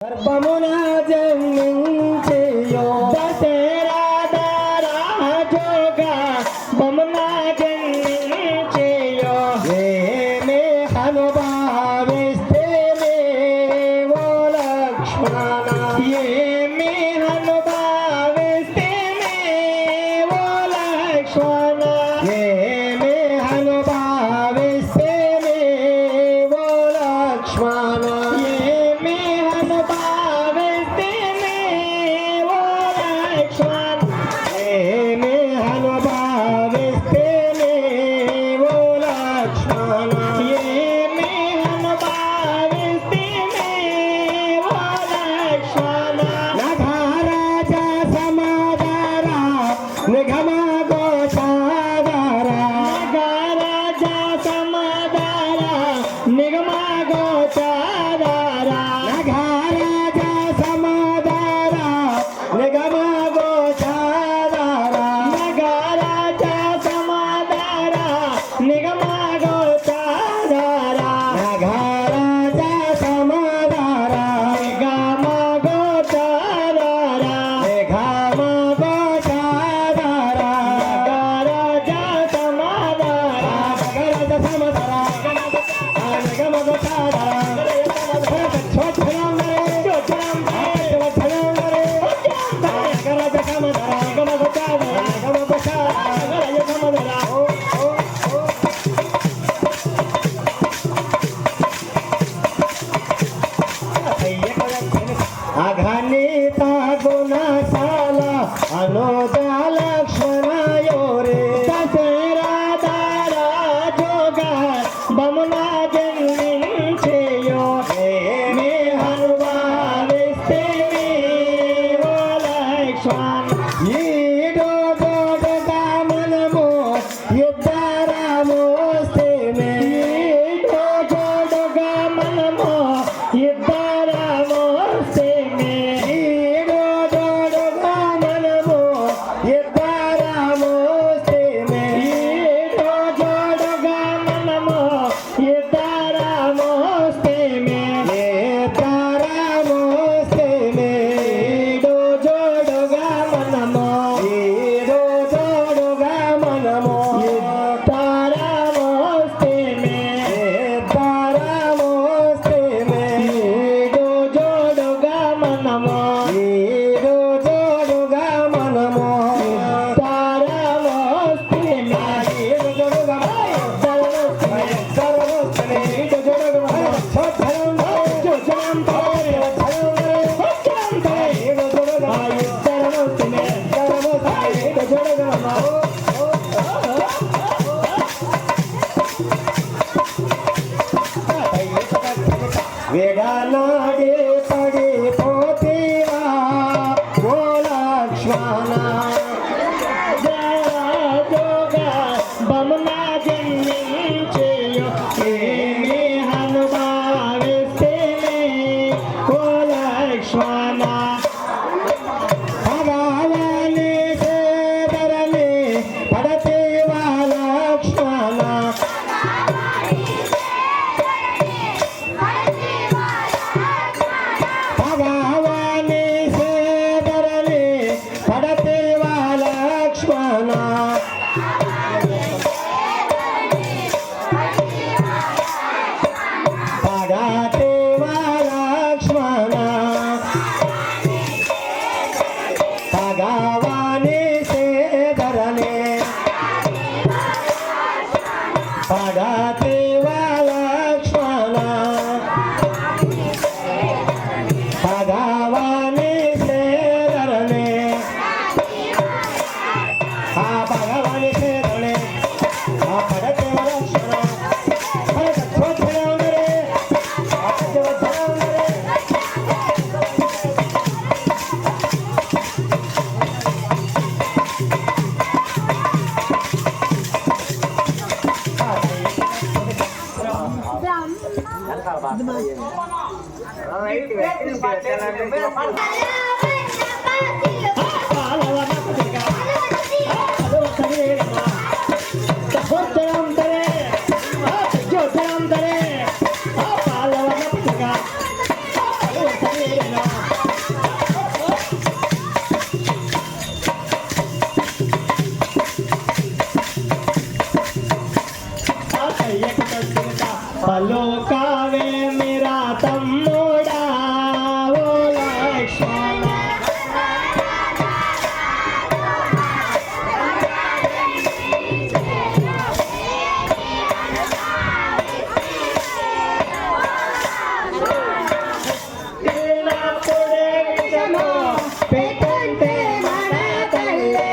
గర్భమున జన్మించేయో దశరథరాజుగా బమున జన్మించేయో ఏమే అనుభవిస్తే ఓ లక్ష్మణ ఏమే అనుభవిస్తే ఓ లక్ష్మణ ఏమే అనుభవిస్తే ఓ లక్ష్మణ అఘనిత గుణశాల అనుజ లక్ష్మణ యోరే దశరథరాజుగా బమున జన్మించేయో ఏమే అనుభవిస్తే ఓ లక్ష్మణ ఈడో గోడగా మనము ఇద్దరము స్తేమే ఈడో గోడగా మనము ఇద్దరము వేడనాడే పడిపోతేవా ఓ లక్ష్మణ రాజుగా బమున జన్మించేయో ఏమి అనుభవిస్తే ఓ లక్ష్మణ భగవాని సేదరని పడతేవా లక్ష్మణ పలుకావే మీరా తమ్ముడా ఓ లక్ష్మణ పెట్టుంటే మన తల్లే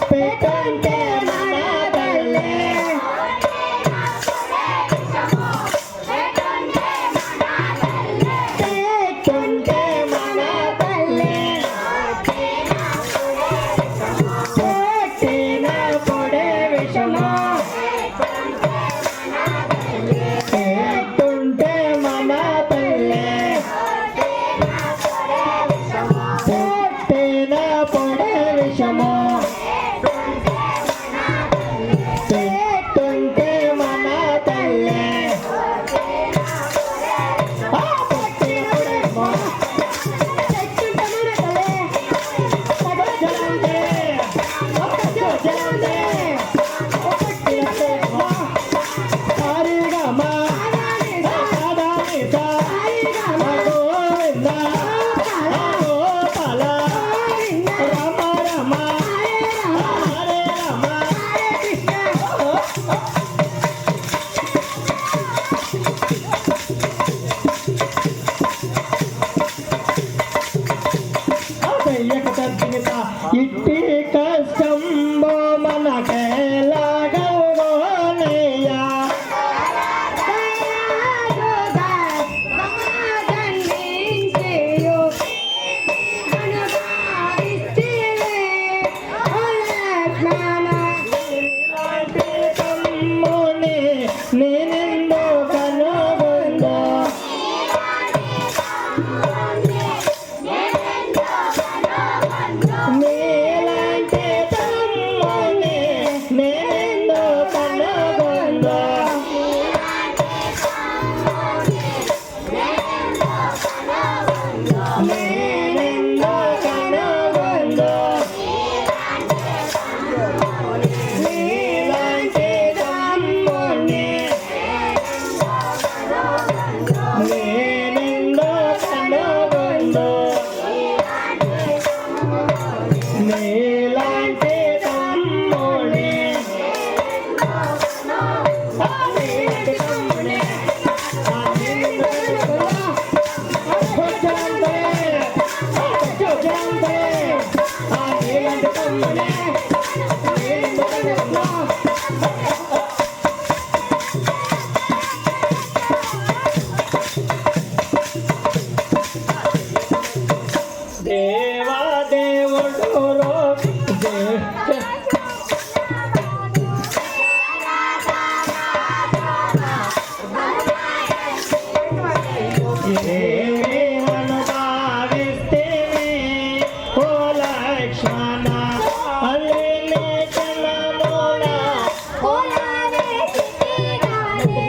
పెట్టుంటే మన తల్లే పెట్టుంటే మన తల్లే పెట్టిన పొడే విషమో పెట్టుంటే మన తల్లే పెట్టిన పొడే విషమో పెట్టుంటే మన తల్లే ఇట్టి కష్టంబో మనకెలాగోనయ్యా తమ్ముని నేనెందో కనుగొందో నీలాంటి తమ్ముని నేనెందో కనుగొందో నేనెందో కనుగొందో నీలాంటి తమ్ముని నేనెందో కనుగొందో నీలాంటి తమ్ముని నీలాంటి తమ్ముని నీలాంటి తమ్ముని దేవా దేవుడు ఏమి అనుభవిస్తేనే ఓ లక్ష్మణ అల్లి కలమున కోలవే చెట్టిగానే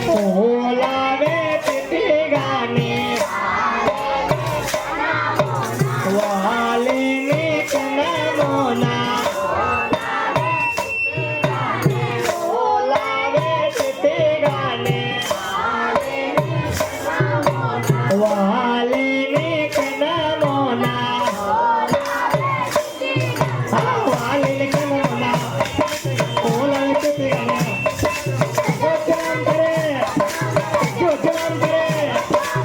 కోలవే చెట్టిగానే వాలిని కనమున కోలవే చెట్టిగానే వాలిని కనమున వాలిని కనమున కోలవే చెట్టిగానే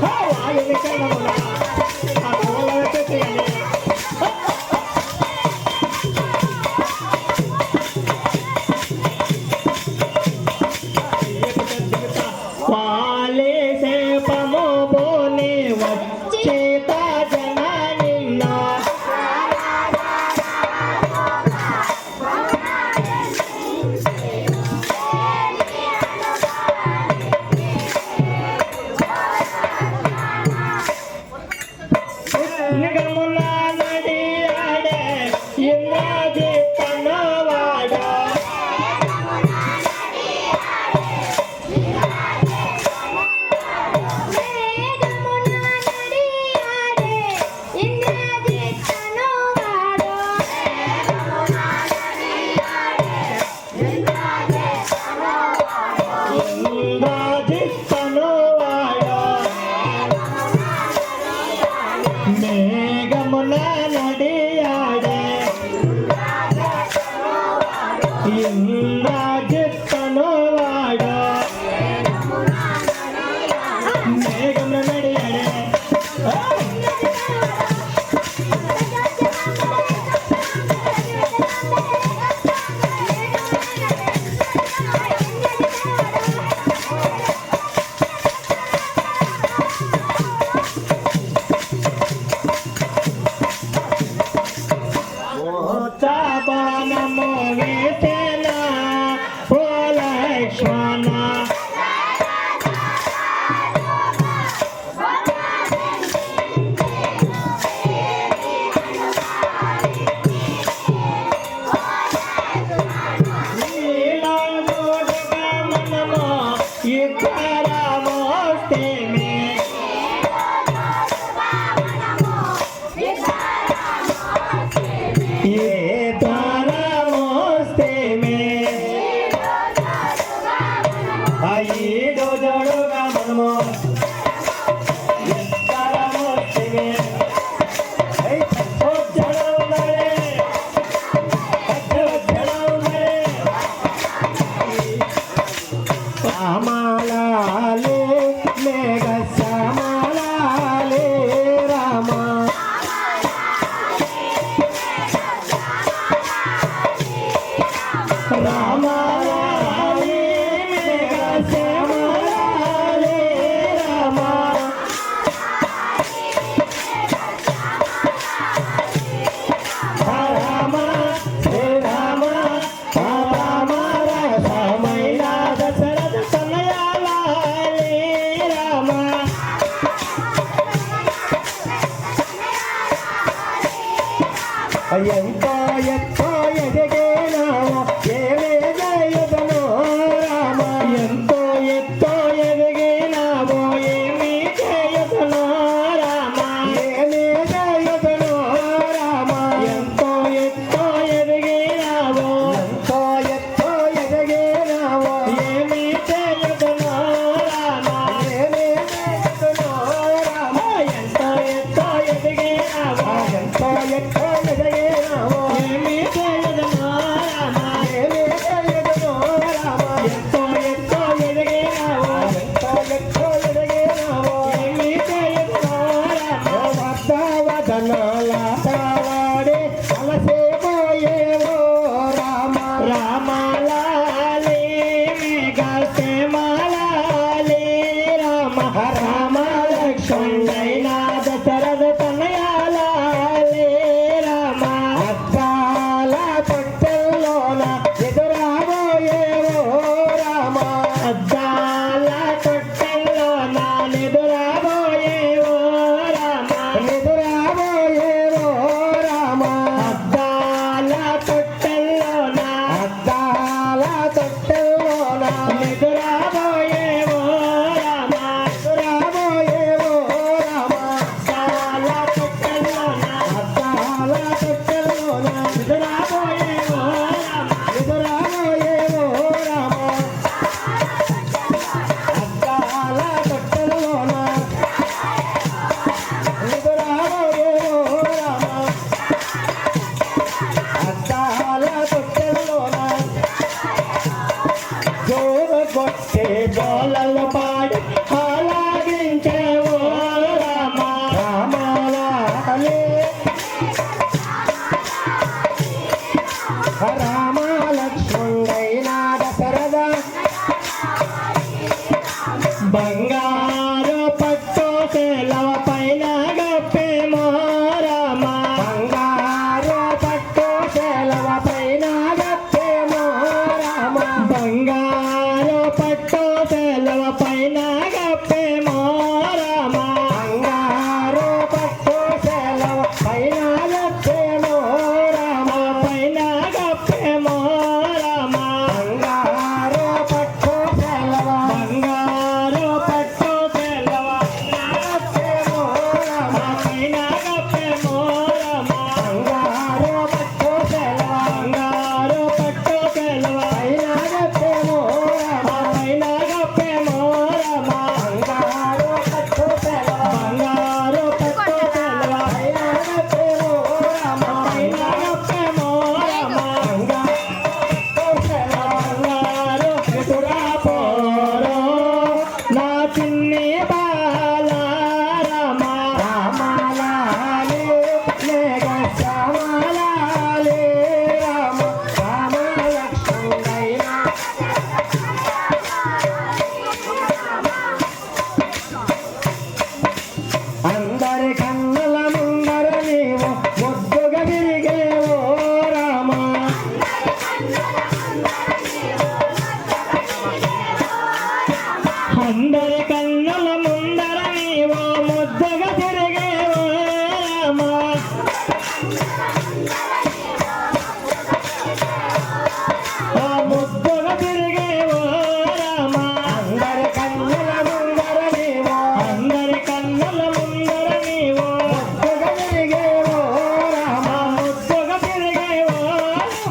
వాలిని కనమున కోలవే చెట్టిగానే తారమోస్తే మే ఈడో జోడుగా మనము తారమోస్తే మే శ్యామలాలే మేఘ శ్యామలాలే రామ రామలాలే మేఘ శ్యామలాలే రామ రామ శ్రీ రామ రామ రసమైన దశరథ తనయాలాలే రామ ఎంతో ఎంతో ఎదిగినావు ఏమే జయుదను రామ ఎంతో ఎంతో ఎదిగినావు ఏమి జయుదను రామ ఏమి జయుదను రామ ఎంతో ఎంతో ఎదిగినావు ఎంతో ఎంతో ఎదిగినావు ఏమి జయుదను రామ ఏమి జయుదను రామ ఎంతో ఎంతో ఎదిగినావు ఎంతో ఎంతో ఎదిగినావు ఏమి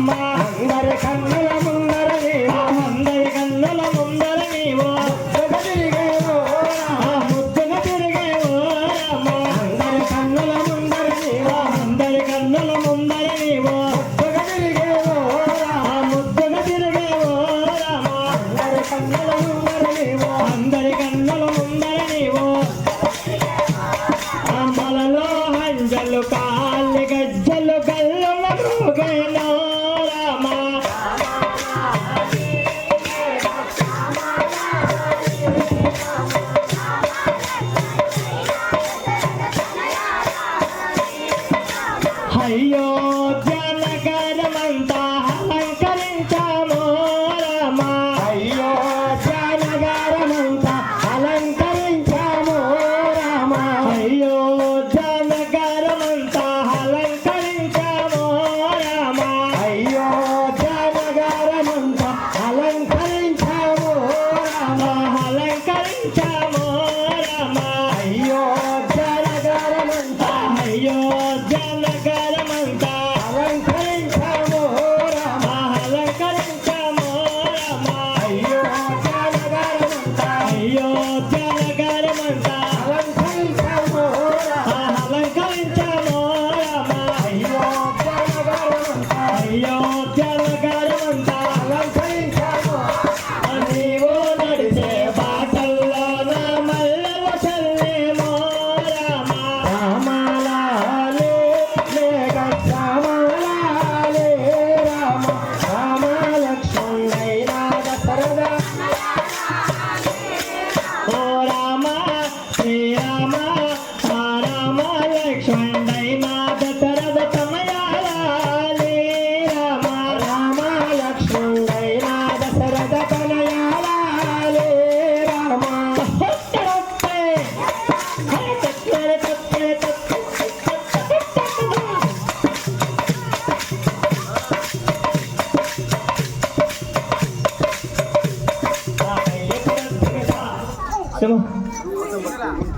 రామ అందరి కన్నుల ముందర నీవు అందరి కన్నుల ముందర నీవు ముద్దుగా తిరిగేవో ముద్దుగా తిరిగేవో రామ అందరి కన్నుల ముందర నీవు అందరి కన్నుల ముందర నీవు ముద్దుగా తిరిగేవో ముద్దుగా తిరిగేవో రామ అందరి కన్నుల ముందర నీవు అందరి కన్నుల ముందర నీవు అమలలో హంజలు కాలి గజ్జలు గల్లుల మృగేనో రామ అయోధ్యనగరమంతా అలంకరించామో రామ అయోధ్యనగరమంతా అలంకరించామో రామ అయోధ్యనగరమంతా అలంకరించామో రామ అయోధ్యనగరమంతా అలంకరించామో రామ అలంకరించామో రామ అయోధ్యనగరమంతా అయోధ్యనగరమంతా అలంకరించామో రామ అలంకరించామో రామ అయోధ్యనగరమంతా అయోధ్యనగరమంతా అలంకరించామో రామ అలంకరించామో రామ అయోధ్యనగరమంతా అయోధ్యనగరమంతా అలంకరించామో నీవు నడిచే బాటల్లోన మల్లెల చల్లేమో రామ రామాలాలే లేక రామాలాలే రామ రామ లక్ష్మణైనా దశరథ ఓ రామ శ్రీరామ ఆ రామ లక్ష్మణైనా దశరథ తనయాలాలే రామ రామ లక్ష్మణైనా దశరథ తనయాలాలే రామ Come on.